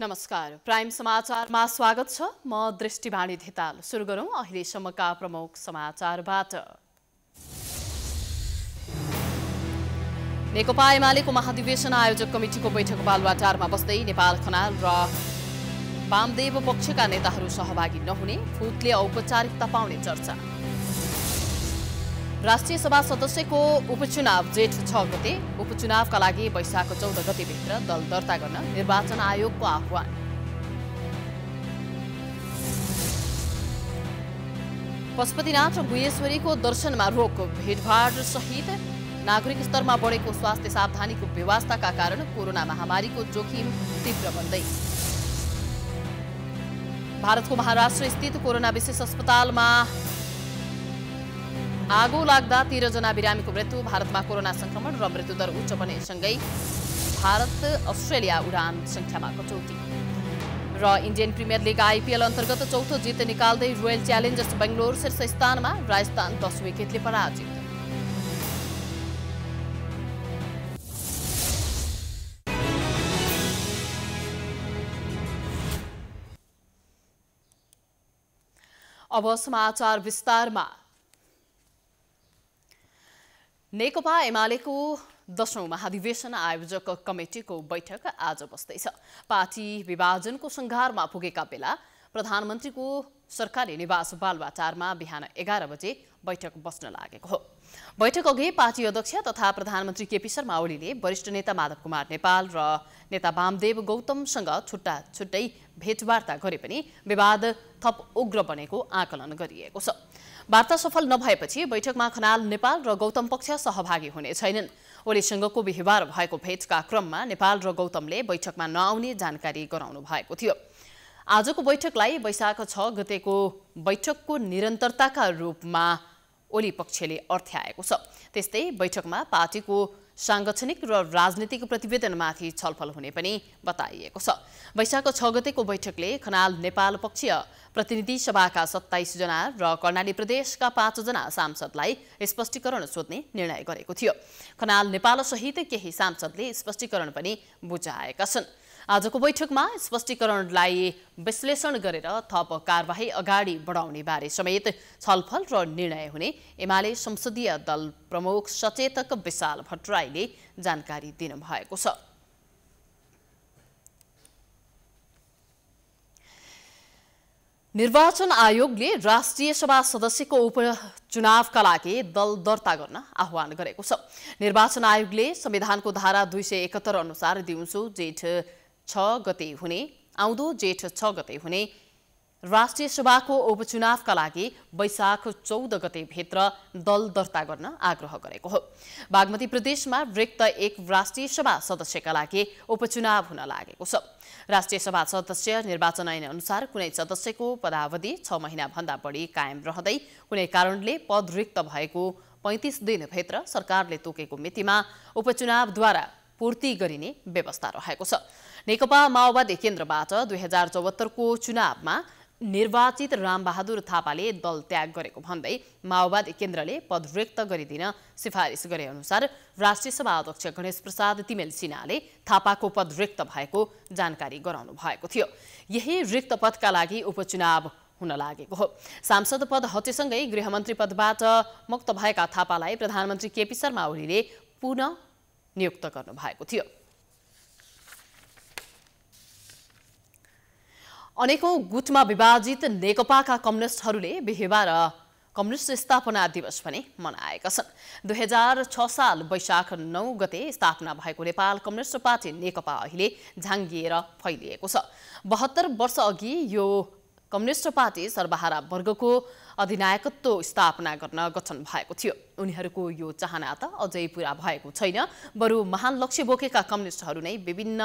नमस्कार, प्राइम समाचारमा स्वागत छ। म दृष्टिवाणी धिताल। सुरु गरौं अहिलेसम्मका प्रमुख समाचारबाट। नेकपा एमालेको महाधिवेशन आयोजक कमिटिको बैठक बालुवाटारमा बस्दै नेपाल खनाल र वामदेव पक्षका नेताहरू सहभागी नहुने, फुटले औपचारिकता पाउने चर्चा। राष्ट्रिय सभा सदस्यको उपचुनाव जेठ 6 गते, उपचुनावका लागि वैशाख 14 गतेभित्र दल दर्ता गर्न निर्वाचन आयोगको आह्वान। पशुपतिनाथ र गुहेश्वरीको दर्शनमा रोक, भिडभाड सहित नागरिक स्तरमा बढेको स्वास्थ्य सावधानीको व्यवस्थाका कारण कोरोना महामारीको जोखिम तीव्र बन्दै। भारतको महाराष्ट्र स्थित कोरोना विशेष अस्पतालमा आगो लाग्दा 13 जना बिरामीको मृत्यु। भारतमा कोरोना संक्रमण र मृत्युदर उच्च बनेसँगै भारत अस्ट्रेलिया उडान संख्यामा कटौती। र इन्डियन प्रिमियर लिग आइपिएल अन्तर्गत चौथो जित निकाल्दै रोयल च्यालेन्जर्स बेंगलोर शीर्ष स्थानमा, राजस्थान 10 विकेटले पराजित। अब समाचार विस्तारमा। नेकपा एमालेको 10औं महाधिवेशन आयोजक कमिटिको बैठक आज बस्दैछ। पार्टी विभाजनको संघारमा पुगेका बेला प्रधानमन्त्रीको सरकारी निवास बालुवाटारमा बिहान 11 बजे बैठक बस्न लागेको हो। बैठक अघि पार्टी अध्यक्ष तथा प्रधानमन्त्री केपी शर्मा ओलीले वरिष्ठ नेता माधव कुमार नेपाल र नेता वामदेव गौतमसँग छुट्टा छुट्टै भेटवार्ता गरे पनि विवाद थप उग्र बनेको आकलन गरिएको छ। वार्ता सफल नभएपछि बैठकमा खनाल नेपाल र गौतम पक्ष सहभागी हुने छैनन्। ओलीसँगको बिहिबार भएको भेटका क्रममा नेपाल र गौतमले बैठकमा नआउने जानकारी गराउनु भएको थियो। आजको बैठकलाई वैशाख 6 गतेको बैठकको निरन्तरताका रूपमा ओली पक्षले अर्थ्याएको छ। त्यस्तै बैठकमा पार्टीको सांगठनिक र राजनीतिक प्रतिवेदनमाथि छलफल हुने पनि बताइएको छ। वैशाख 6 गतेको बैठकले खनाल नेपाल पक्षीय प्रतिनिधि सभाका 27 जना र कर्णाली प्रदेशका 5 जना सांसदलाई स्पष्टीकरण सोध्ने निर्णय गरेको थियो। खनाल नेपाल सहित केही सांसदले स्पष्टीकरण पनि बुझाएका छन्। आजको बैठकमा स्पष्टीकरणलाई विश्लेषण गरेर थप कारबाही अगाडि बढाउने बारे समेत छलफल र निर्णय हुने एमाले संसदीय दल प्रमुख सचेतक विशाल भट्टराईले जानकारी दिनुभएको छ। निर्वाचन आयोगले राष्ट्रिय सभा सदस्यको उपचुनावका लागि दल दर्ता गर्न आह्वान गरेको छ। निर्वाचन आयोगले संविधानको धारा 271 अनुसार दिउँसो आउँदो जेठ 6 गते हुने राष्ट्रिय सभाको उपचुनावका लागि वैशाख 14 गते भित्र दल दर्ता गर्न आग्रह गरेको हो। बागमती प्रदेशमा रिक्त एक राष्ट्रिय सभा सदस्यका लागि उपचुनाव हुन लागेको छ। राष्ट्रिय सभा सदस्य निर्वाचन ऐन अनुसार कुनै सदस्यको पदावधि 6 महिना भन्दा बढी कायम रहँदै कुनै कारणले पद रिक्त भएको 35 दिनभित्र सरकारले तोकेको मितिमा उपचुनावद्वारा पूर्ति गरिने व्यवस्था रहेको छ। नेकपा माओवादी केन्द्रबाट 2074 को चुनावमा निर्वाचित रामबहादुर थापाले दल त्याग गरेको भन्दै माओवादी केन्द्रले पद रिक्त गरिदिन सिफारिस गरे अनुसार राष्ट्रिय सभा अध्यक्ष गणेश प्रसाद तिमेल सिन्हाले थापाको पद रिक्त भएको जानकारी गराउनु भएको थियो। यही रिक्त पदका लागि उपचुनाव हुन लागेको हो। सांसद पद हटेसँगै गृहमन्त्री पदबाट मुक्त भएका थापालाई प्रधानमन्त्री केपी शर्मा ओलीले पुनः नियुक्त गर्नु भएको थियो। अनेकौं गुटमा विभाजित नेकपाका कम्युनिस्टहरूले बिहिबार कम्युनिस्ट स्थापना दिवस पनि मनाएका छन्। 2006 साल वैशाख 9 गते स्थापना भएको नेपाल कम्युनिस्ट पार्टी नेकपा अहिले झाङ्गिएर फैलिएको छ। 72 वर्ष अघि यो कम्युनिस्ट पार्टी सर्वहारा वर्गको अधिनायकत्व स्थापना गर्न गठन भएको थियो। उनीहरूको यो चाहना त अझै पूरा भएको छैन, बरु महान लक्ष्य बोकेका कम्युनिस्टहरू नै विभिन्न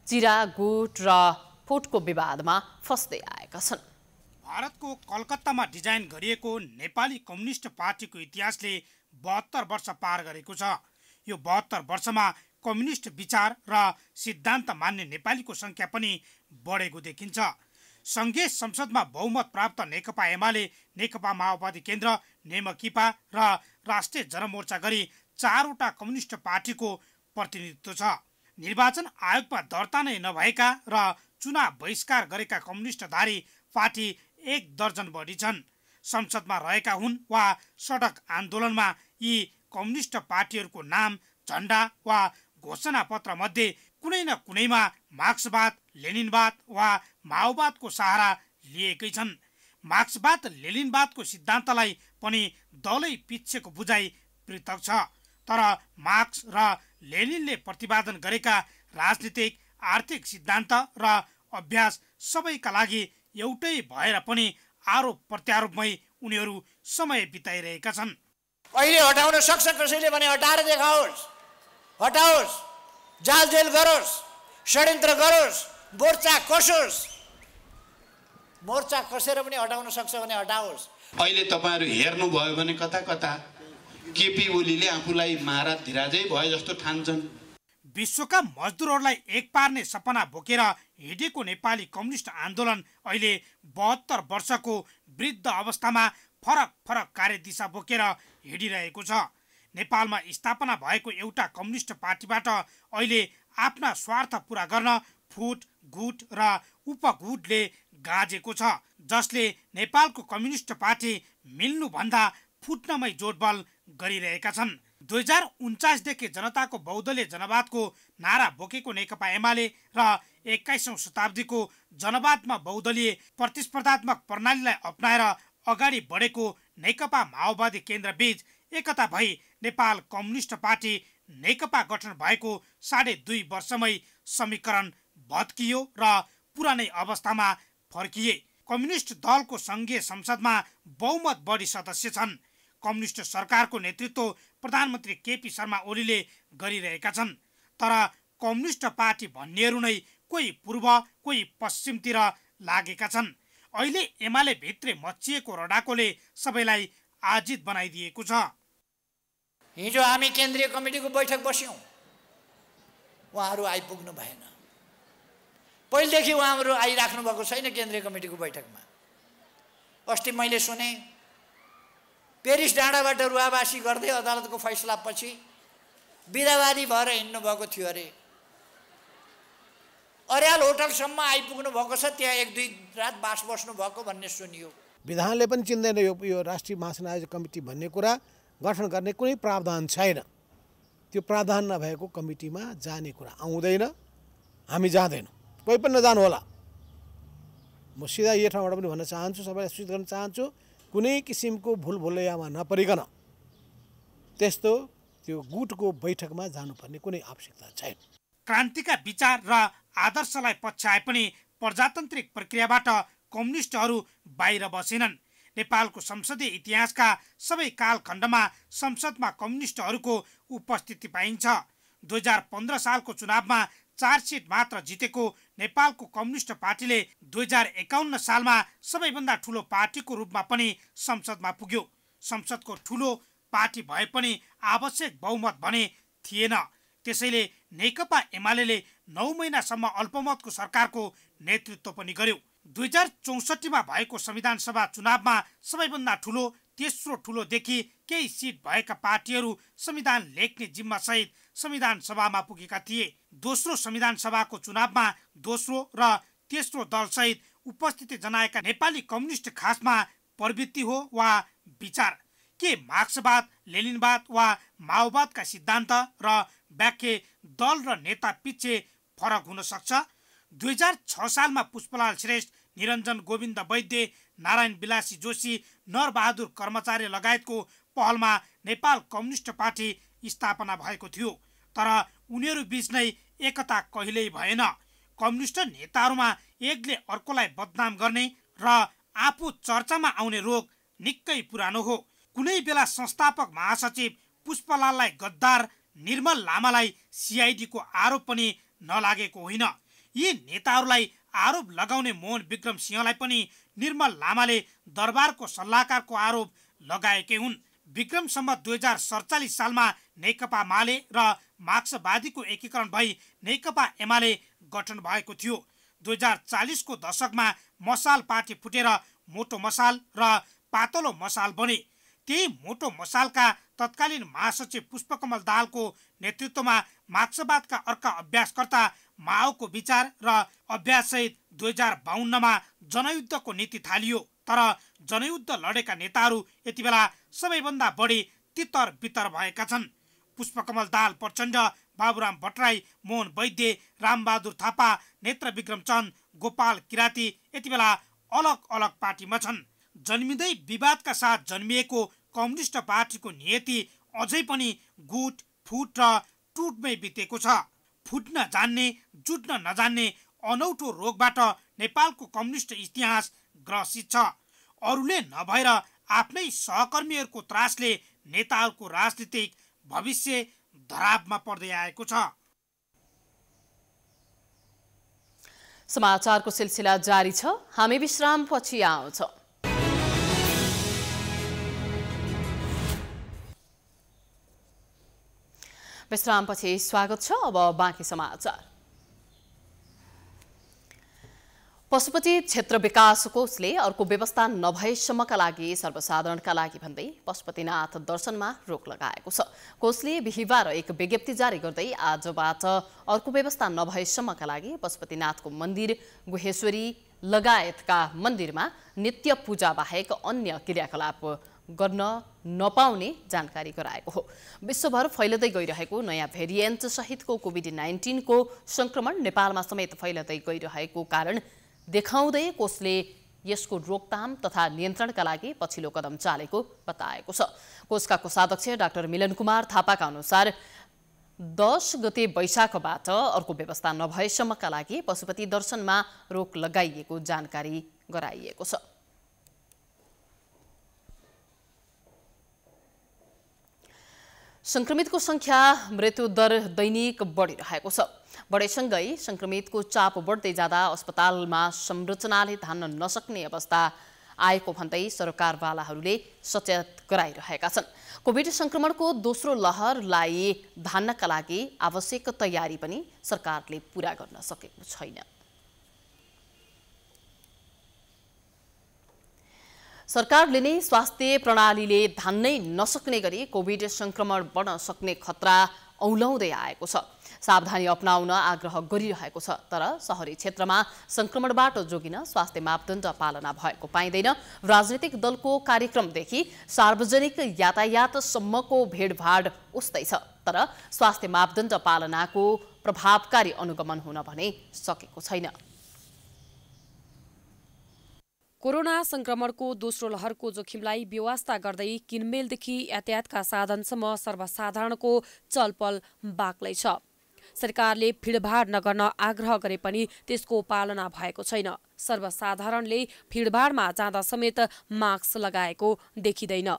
चिरा गुट र फुटको विवादमा फस्दै आएका छन्। भारतको कलकत्तामा डिजाइन गरिएको नेपाली कम्युनिस्ट पार्टीको इतिहासले 72 वर्ष पार गरेको छ। यो 72 वर्षमा कम्युनिस्ट विचार र सिद्धान्त मान्ने नेपालीको संख्या पनि बढेको देखिन्छ। संघीय संसदमा बहुमत प्राप्त नेकपा एमाले, नेकपा माओवादी केन्द्र, नेमकिपा र राष्ट्रिय जनमोर्चा गरी 4वटा कम्युनिस्ट पार्टीको प्रतिनिधित्व छ। निर्वाचन आयोगमा दर्ता नै नभएका र चुनाव बहिष्कार गरेका कम्युनिस्टधारी पार्टी 1 दर्जन बढी छन्। संसदमा रहेका हुन् वा सडक आन्दोलनमा यी कम्युनिस्ट पार्टीहरूको नाम, झण्डा वा घोषणा पत्र मध्ये कुनै न कुनैमा मार्क्सवाद, लेनिनवाद वा माओवादको सहारा लिएकै छन्। मार्क्सवाद लेनिनवादको सिद्धान्तलाई पनि दलै पिच्छेको बुझाइ पृथक छ, तर मार्क्स र लेनिनले प्रतिपादन गरेका राजनीतिक, आर्थिक सिद्धान्त र अभ्यास सबैका लागि एउटै भएर पनि आरोप प्रत्यारोपमै उनीहरू समय बिताइरहेका छन्। अहिले हटाउन सक्छ कसैले भने हटाएर देखाओस्, हटाओस्, जाल जेल गरोस्, षड्यन्त्र गरोस्, मोर्चा कसोस्। मोर्चा कसेर पनि हटाउन सक्छ भने हटाओस्। अहिले तपाईहरु हेर्नुभयो भने कता कता केपी ओलीले आफूलाई महाराज धिराजै भए जस्तो ठान्छन्। विश्वका मजदुरहरूलाई एक पार्ने सपना बोकेर हिँडेको नेपाली कम्युनिस्ट आन्दोलन अहिले 72 वर्षको वृद्ध अवस्थामा फरक फरक कार्यदिशा बोकेर हिँडिरहेको छ। नेपालमा स्थापना भएको एउटा कम्युनिस्ट पार्टीबाट अहिले आफ्ना स्वार्थ पूरा गर्न फुट, गुट र उपगुटले गाजेको छ, जसले नेपालको कम्युनिस्ट पार्टी मिल्नुभन्दा फुट्नमै जोडबल गरिरहेका छन्। 2049 देखि जनताको बहुदलीय जनवादको नारा बोकेको नेकपा एमाले र 21औं शताब्दीको जनवादमा बहुदलीय प्रतिस्पर्धात्मक प्रणालीलाई अपनाएर अगाडि बढेको नेकपा माओवादी केन्द्र बीच एकता भई नेपाल कम्युनिस्ट पार्टी नेकपा गठन भएको 2.5 वर्षमै समीकरण भत्कियो र पुरानै अवस्थामा फर्किए। कम्युनिस्ट दलको संघीय संसदमा बहुमत बढी सदस्य छन्। कम्युनिस्ट सरकारको नेतृत्व प्रधानमन्त्री केपी शर्मा ओलीले गरिरहेका छन्, तर कम्युनिस्ट पार्टी भन्नेहरू नै कोही पूर्व कोही पश्चिमतिर लागेका छन्। अहिले एमाले भित्रै मच्चिएको रडाकोले सबैलाई आजित बनाइदिएको छ। हिजो हामी केन्द्रीय कमिटीको बैठक बस्यौं, उहाँहरू आइपुग्नु भएन। पहिलेदेखि उहाँहरू आइराख्नु भएको छैन केन्द्रीय कमिटीको बैठकमा। अस्ति मैले सुने पेरिस डाँडाबाट रुवाबासी गर्दै अदालतको फैसला पछि बिदावादी भएर हिँड्नु भएको थियो अरे। अर्याल होटलसम्म आइपुग्नु भएको छ, त्यहाँ 1-2 रात बास बस्नु भएको भन्ने सुनियो। विधानले पनि चिन्दैन यो राष्ट्रिय महासंघ आयोजक कमिटी भन्ने कुरा गठन गर्ने कुनै प्रावधान छैन। त्यो प्रावधान नभएको कमिटीमा जाने कुरा आउँदैन, हामी जाँदैनौँ, कोही पनि नजानु होला। म सिधा यो ठाउँबाट पनि भन्न चाहन्छु, सबैलाई सूचित गर्न चाहन्छु, कुनै किसिमको भुलभुलैयामा नपरिकन त्यस्तो त्यो गुटको बैठकमा जानुपर्ने कुनै आवश्यकता छैन। क्रान्तिका विचार र आदर्शलाई पछ्याए पनि प्रजातान्त्रिक प्रक्रियाबाट कम्युनिस्टहरू बाहिर बसेनन्। नेपालको संसदीय इतिहासका सबै कालखण्डमा संसदमा कम्युनिस्टहरूको उपस्थिति पाइन्छ। 2015 सालको चुनावमा 4 सिट मात्र जितेको नेपालको कम्युनिस्ट पार्टीले 2051 सालमा सबैभन्दा ठुलो पार्टीको रूपमा पनि संसदमा पुग्यो। संसदको ठुलो पार्टी भए पनि आवश्यक बहुमत भने थिएन। त्यसैले नेकपा एमाले 9 महिनासम्म अल्पमतको सरकारको नेतृत्व पनि गर्यो। 2064 मा भएको संविधान सभा चुनावमा सबैभन्दा ठुलो, तेस्रो ठुलोदेखि केही सिट भएका पार्टीहरू संविधान लेख्ने जिम्मा सहित संविधान सभामा पुगेका थिए। दोस्रो संविधान सभाको चुनावमा दोस्रो र तेस्रो दलसहित उपस्थिति जनाएका नेपाली कम्युनिस्ट खासमा प्रवृत्ति हो वा विचार के मार्क्सवाद, लेनिनवाद वा माओवादका सिद्धान्त र व्याख्या दल र नेता पिच्छे फरक हुन सक्छ। 2006 सालमा पुष्पलाल श्रेष्ठ, निरञ्जन गोविन्द वैद्य, नारायण विलासी जोशी, नरबहादुर कर्मचारी लगायतको पहलमा नेपाल कम्युनिस्ट पार्टी स्थापना भएको थियो, तर उनीहरू बीच नै एकता कहिल्यै भएन। कम्युनिस्ट नेताहरूमा एकले अर्कोलाई बदनाम गर्ने र आफू चर्चामा आउने रोग निकै पुरानो हो। कुनै बेला संस्थापक महासचिव पुष्पलाललाई गद्दार, निर्मल लामालाई सीआईडीको आरोप पनि नलागेको होइन। यी नेताहरूलाई आरोप लगाउने मोहन विक्रम सिंहलाई पनि निर्मल लामाले दरबारको सल्लाहकारको आरोप लगाएकै हुन्। विक्रम सम्वत 2047 सालमा नेकपा माले र मार्क्सवादीको एकीकरण भई नेकपा एमाले गठन भएको थियो। 2040 को दशकमा मसाल पार्टी फुटेर मोटो मसाल र पातलो मसाल बने। त्यही मोटो मसालका तत्कालीन महासचिव पुष्पकमल दाहालको नेतृत्वमा मार्क्सवादका अर्का अभ्यासकर्ता माओको विचार र अभ्याससहित 2052मा जनयुद्धको नीति थालियो। तर जनयुद्ध लडेका नेताहरू यति बेला सबैभन्दा बढी तितर बितर भएका छन्। पुष्पकमल दाहाल प्रचण्ड, बाबुराम भट्टराई, मोहन वैद्य, रामबहादुर थापा, नेत्र विक्रम चन्द, गोपाल किराती यति बेला अलग अलग पार्टीमा छन्। जन्मिँदै विवादका साथ जन्मिएको कम्युनिस्ट पार्टीको नियति अझै पनि गुट फुट र टुटमै बितेको छ। फुट्न जान्ने जुट्न नजान्ने अनौठो रोगबाट नेपालको कम्युनिस्ट इतिहास ग्रसित छ। अरूले नभएर आफ्नै सहकर्मीहरूको त्रासले नेताहरूको राजनीतिक भविष्य धरापमा पर्दै आएको छ। समाचारको सिलसिला जारी छ। हामी विश्रामपछि आउँछौँ। विश्रामपछि स्वागत छ। अब बाँकी समाचार। पशुपति क्षेत्र विकास कोषले अर्को व्यवस्था नभएसम्मका लागि सर्वसाधारणका लागि भन्दै पशुपतिनाथ दर्शनमा रोक लगाएको छ। कोषले बिहिबार एक विज्ञप्ति जारी गर्दै आजबाट अर्को व्यवस्था नभएसम्मका लागि पशुपतिनाथको मन्दिर, गुहेश्वरी लगायतका मन्दिरमा नित्य पूजा बाहेक अन्य क्रियाकलाप गर्न नपाउने जानकारी गराएको हो। विश्वभर फैलदै गइरहेको नयाँ भेरिएन्ट सहितको कोभिड-19 को संक्रमण नेपालमा समेत फैलदै गइरहेको कारण देखाउँदै कोषले यसको रोकथाम तथा नियन्त्रणका लागि पछिल्लो कदम चालेको बताएको छ। कोषका कोषाध्यक्ष डाक्टर मिलन कुमार थापाका अनुसार 10 गते वैशाखबाट अर्को व्यवस्था नभएसम्मका लागि पशुपति दर्शनमा रोक लगाइएको जानकारी गराइएको छ। संक्रमितको संख्या, मृत्युदर दैनिक बढिरहेको छ। बढेसँगै संक्रमितको चाप बढ्दै जाँदा अस्पतालमा संरचनाले धान्न नसक्ने अवस्था आएको भन्दै सरकारवालाहरूले सचेत गराइरहेका छन्। कोभिड संक्रमणको दोस्रो लहरलाई धान्नका लागि आवश्यक तयारी पनि सरकारले पूरा गर्न सकेको छैन। सरकारले नै स्वास्थ्य प्रणालीले धान्नै नसक्ने गरी कोभिड संक्रमण बढ्न सक्ने खतरा औलाउँदै आएको छ। सावधानी अपनाउन आग्रह गरिरहेको छ। तर शहरी क्षेत्रमा संक्रमणबाट जोगिन स्वास्थ्य मापदण्ड पालना भएको पाइँदैन। राजनीतिक दलको कार्यक्रमदेखि सार्वजनिक यातायातसम्मको भिडभाड उस्तै छ। तर स्वास्थ्य मापदण्ड पालनाको प्रभावकारी अनुगमन हुन भने सकेको छैन। कोरोना संक्रमणको दोस्रो लहरको जोखिमलाई बेवास्ता गर्दै किनमेलदेखि यातायातका साधनसम्म सर्वसाधारणको चलपल बाक्लै छ। सरकारले भिडभाड नगर्न आग्रह गरे पनि त्यसको पालना भएको छैन। सर्वसाधारणले भिडभाडमा जाँदा समेत मास्क लगाएको देखिँदैन।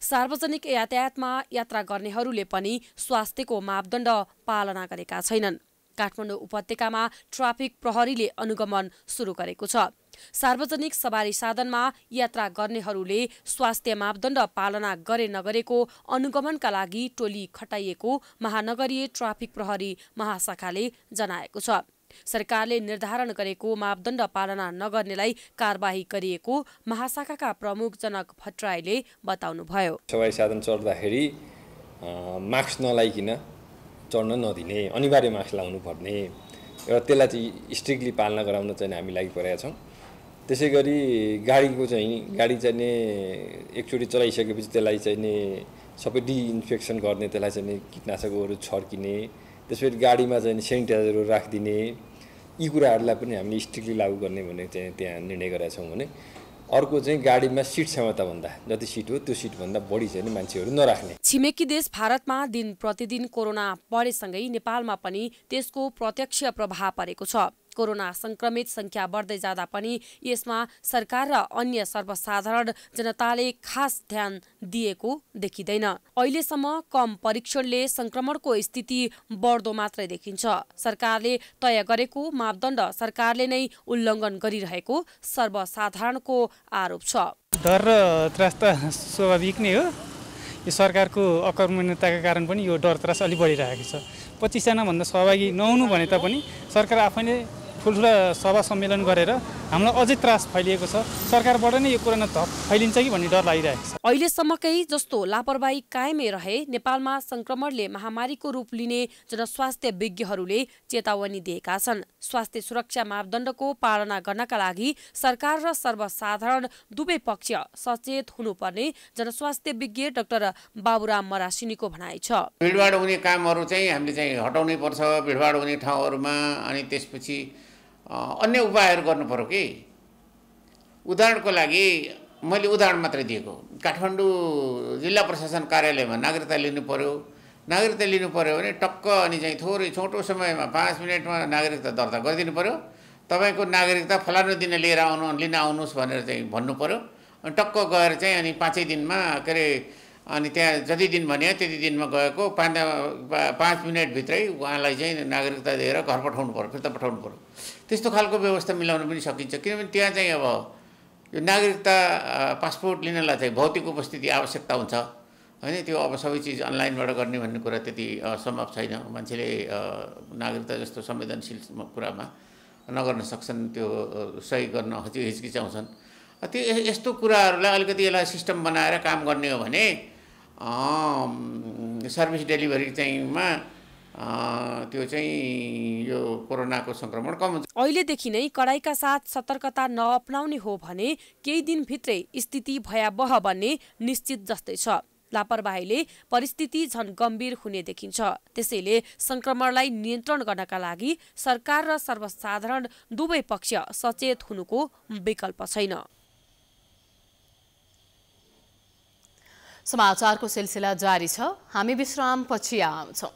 सार्वजनिक यातायातमा यात्रा गर्नेहरूले पनि स्वास्थ्यको मापदण्ड पालना गरेका छैनन्। काठमाडौँ उपत्यकामा ट्राफिक प्रहरीले अनुगमन सुरु गरेको छ। सार्वजनिक सवारी साधनमा यात्रा गर्नेहरूले स्वास्थ्य मापदण्ड पालना गरे नगरेको अनुगमनका लागि टोली खटाइएको महानगरीय ट्राफिक प्रहरी महाशाखाले जनाएको छ। सरकारले निर्धारण गरेको मापदण्ड पालना नगर्नेलाई कारबाही गरिएको महाशाखाका प्रमुख जनक भट्टराईले बताउनुभयो। सवारी साधन चढ्दाखेरि मास्क नलाइकन चढ्न नदिने, अनिवार्य मास्क लाउनु पर्ने र त्यसलाई चाहिँ स्ट्रिक्टली पालना गराउन चाहिँ हामी लागि परेका छौँ। त्यसै गरी गाडी चाहिँ नि एकचोटि चलाइसकेपछि त्यसलाई चाहिँ नि सबै डिइन्फेक्सन गर्ने, त्यसलाई चाहिँ कीटनाशकहरू छर्किने, त्यसपछि गाडीमा चाहिँ सेनिटाइजरहरू राखिदिने, यी कुराहरूलाई पनि हामीले स्ट्रिक्टली लागू गर्ने भन्ने चाहिँ त्यहाँ निर्णय गरेका छौँ। भने अर्को चाहिँ गाडीमा सिट क्षमताभन्दा जति सिट हो त्यो सिटभन्दा बढी चाहिँ मान्छेहरू नराख्ने। छिमेकी देश भारतमा दिन प्रतिदिन कोरोना बढेसँगै नेपालमा पनि त्यसको प्रत्यक्ष प्रभाव परेको छ। कोरोना संक्रमित संख्या बढ्दै जाँदा पनि यसमा सरकार र अन्य सर्वसाधारण जनताले खास ध्यान दिएको देखिँदैन। अहिलेसम्म कम परीक्षणले संक्रमणको स्थिति बढ्दो मात्रै देखिन्छ। सरकारले तय गरेको मापदण्ड सरकारले नै उल्लङ्घन गरिरहेको सर्वसाधारणको आरोप छ। डर र त्रास त स्वाभाविक नै हो। यो सरकारको अकर्मण्यताका कारण पनि यो डर त्रास अलि बढिरहेको छ। 25 जना भन्दा सहभागी नहुनु भने तापनि सरकार आफैले ठुल्ठुला सभा सम्मेलन गरेर हामीलाई अझै त्रास फैलिएको छ। सरकारबाट नै यो कोरोना थप फैलिन्छ कि भन्ने डर लागिरहेको छ। अहिलेसम्मकै जस्तो लापरवाही कायमै रहे नेपालमा संक्रमणले महामारीको रूप लिने जनस्वास्थ्य विज्ञहरूले चेतावनी दिएका छन्। स्वास्थ्य सुरक्षा मापदण्डको पालना गर्नका लागि सरकार र सर्वसाधारण दुवै पक्ष सचेत हुनुपर्ने जनस्वास्थ्य विज्ञ डाक्टर बाबुराम मरासिनीको भनाइ छ। भिडभाड हुने कामहरू चाहिँ हामीले चाहिँ हटाउनै पर्छ भिडभाड हुने ठाउँहरूमा। अनि त्यसपछि अन्य उपायहरू गर्नु पर्यो कि। उदाहरणको लागि मैले उदाहरण मात्रै दिएको, काठमाडौँ जिल्ला प्रशासन कार्यालयमा नागरिकता लिनु पर्यो। नागरिकता लिनु पर्यो भने टक्क अनि चाहिँ थोरै छोटो समयमा 5 मिनटमा नागरिकता दर्ता गरिदिनु पर्यो। तपाईँको नागरिकता फलानु दिन लिन आउनुहोस् भनेर चाहिँ भन्नु पर्यो। अनि टक्क गएर चाहिँ अनि 5 दिनमा के अरे अनि त्यहाँ जति दिन भन्यो त्यति दिनमा गएको 5 मिनटभित्रै उहाँलाई चाहिँ नागरिकता दिएर घर पठाउनु पर्यो, फिर्ता पठाउनु पर्यो। त्यस्तो खालको व्यवस्था मिलाउन पनि सकिन्छ। किनभने त्यहाँ चाहिँ अब यो नागरिकता पासपोर्ट लिनलाई चाहिँ भौतिक उपस्थिति आवश्यकता हुन्छ होइन। त्यो अब सबै चिज अनलाइनबाट गर्ने भन्ने कुरा त्यति सम्भव छैन। मान्छेले नागरिकता जस्तो संवेदनशील कुरामा नगर्न सक्छन्, त्यो सही गर्न हिचकिचाउँछन्। त्यो यस्तो कुराहरूलाई अलिकति यसलाई सिस्टम बनाएर काम गर्ने हो भने सर्भिस डेलिभरी चाहिँमा त्यो चाहिँ यो कोरोनाको संक्रमण कम हुन्छ। अहिलेदेखि नै कडाइका साथ सतर्कता नअपनाउने हो भने केही दिनभित्रै स्थिति भयावह बन्ने निश्चित जस्तै छ। लापरवाहीले परिस्थिति झन गम्भीर हुने देखिन्छ। त्यसैले संक्रमणलाई नियन्त्रण गर्नका लागि सरकार र सर्वसाधारण दुवै पक्ष सचेत हुनुको विकल्प छैन। समाचारको सिलसिला जारी छ। हामी विश्रामपछि आउँछौँ।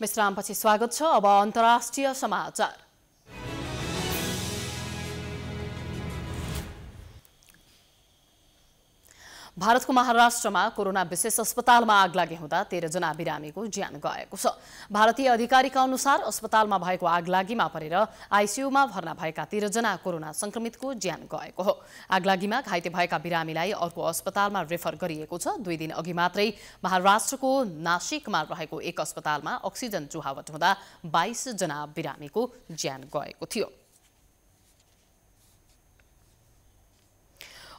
विश्रामपछि स्वागत छ। अब अन्तर्राष्ट्रिय समाचार। भारतको महाराष्ट्रमा कोरोना विशेष अस्पतालमा आग लागे हुँदा 13 जना बिरामीको ज्यान गएको छ। भारतीय अधिकारीका अनुसार अस्पतालमा भएको आगलागीमा परेर आइसियुमा भर्ना भएका 13 जना कोरोना संक्रमितको ज्यान गएको हो। आगलागीमा घाइते भएका बिरामीलाई अर्को अस्पतालमा रेफर गरिएको छ। 2 दिन अघि मात्रै महाराष्ट्रको नासिकमा रहेको एक अस्पतालमा अक्सिजन चुहावट हुँदा 22 जना बिरामीको ज्यान गएको थियो।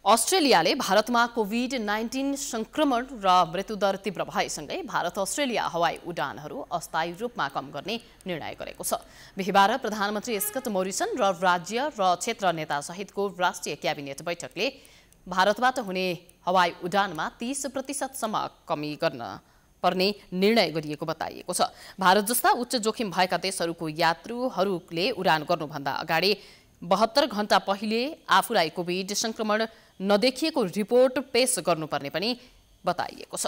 अस्ट्रेलियाले भारतमा कोभिड-19 संक्रमण र मृत्युदर तीव्र भएसँगै भारत अस्ट्रेलिया हवाई उडानहरू अस्थायी रूपमा कम गर्ने निर्णय गरेको छ। बिहिबार प्रधानमन्त्री स्कट मोरिसन र राज्य र क्षेत्र नेतासहितको राष्ट्रिय क्याबिनेट बैठकले भारतबाट हुने हवाई उडानमा 30% सम्म कमी गर्न पर्ने निर्णय गरिएको बताइएको छ। भारत जस्ता उच्च जोखिम भएका देशहरूको यात्रुहरूले उडान गर्नुभन्दा अगाडि 72 घण्टा पहिले आफूलाई कोभिड संक्रमण नदेखिएको रिपोर्ट पेश गर्नुपर्ने पनि बताइएको छ।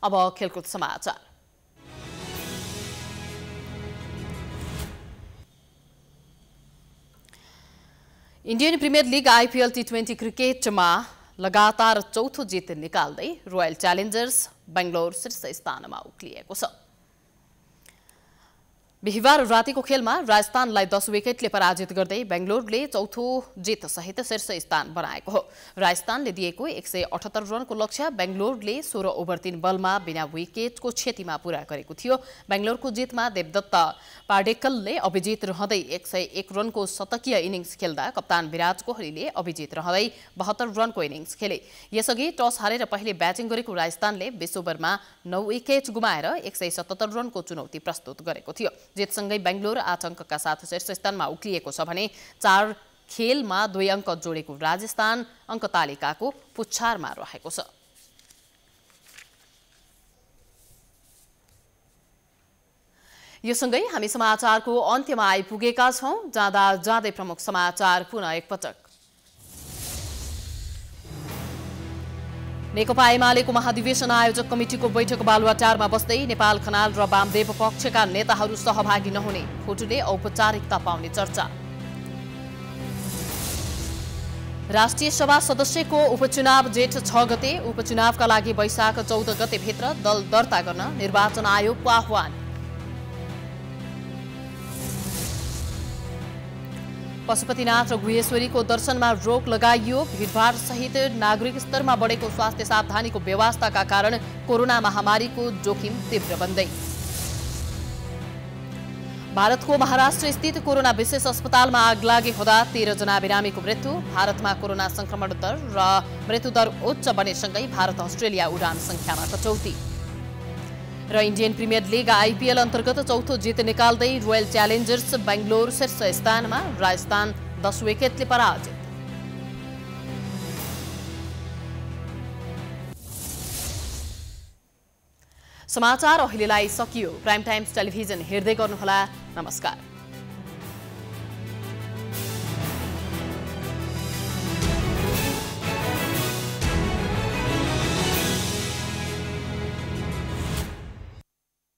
अब खेलकुद समाचार। इन्डियन प्रिमियर लिग आइपिएल टी20 क्रिकेटमा लगातार चौथो जित निकाल्दै रोयल च्यालेन्जर्स बेंगलोर शीर्ष स्थानमा उक्लिएको छ। बिहिबार रातिको खेलमा राजस्थानलाई 10 विकेटले पराजित गर्दै बेंगलोरले चौथो जित सहित शीर्ष स्थान बनाएको हो। राजस्थानले दिएको 178 रनको लक्ष्य बेंगलोरले 16 ओभर 3 बलमा बिना विकेटको क्षतिमा पूरा गरेको थियो। बेंगलोरको जितमा देवदत्त पाडेक्कलले अभिजित रहँदै 101 रनको शतकीय इनिङ्स खेल्दा कप्तान विराट कोहलीले अभिजित रहँदै 72 रनको इनिङ्स खेले। यसअघि टस हारेर पहिले ब्याटिङ गरेको राजस्थानले 20 ओभरमा 9 विकेट गुमाएर 177 रनको चुनौती प्रस्तुत गरेको थियो। जितसँगै बेंगलोर 8 अङ्कका साथ शीर्ष स्थानमा उक्लिएको छ भने 4 खेलमा 2 अङ्क जोडेको राजस्थान अङ्क तालिकाको पुच्छारमा रहेको छ। यो सँगै हामी समाचारको अन्त्यमा आइपुगेका छौं। जाँदा जाँदै प्रमुख समाचार पुनः एकपटक। नेकपा एमालेको महाधिवेशन आयोजक कमिटिको बैठक बालुवाटारमा बस्दै नेपाल खनाल र वामदेव पक्षका नेताहरू सहभागी नहुने फोटोले औपचारिकता पाउने चर्चा। राष्ट्रिय सभा सदस्यको उपचुनाव जेठ 6 गते, उपचुनावका लागि वैशाख 14 गते भित्र दल दर्ता गर्न निर्वाचन आयोगको आह्वान। पशुपतिनाथ र गुहेश्वरीको दर्शनमा रोक लगाइयो। भीडभाड सहित नागरिक स्तरमा बढेको स्वास्थ्य सावधानीको व्यवस्थाका कारण कोरोना महामारीको जोखिम तीव्र बन्दै। भारतको महाराष्ट्र स्थित कोरोना विशेष अस्पतालमा आग लागे हुँदा 13 जना बिरामीको मृत्यु। भारतमा कोरोना संक्रमण दर र मृत्युदर उच्च बनेसँगै भारत अस्ट्रेलिया उडान संख्यामा कटौती। र इन्डियन प्रिमियर लिग आइपिएल अन्तर्गत चौथो जित निकाल्दै रोयल च्यालेन्जर्स बेंगलोर शीर्ष स्थानमा, राजस्थान 10 विकेटले पराजित। समाचार अहिलेलाई सकियो। प्राइम टाइम्स टेलिभिजन हेर्दै गर्नुहोला। नमस्कार।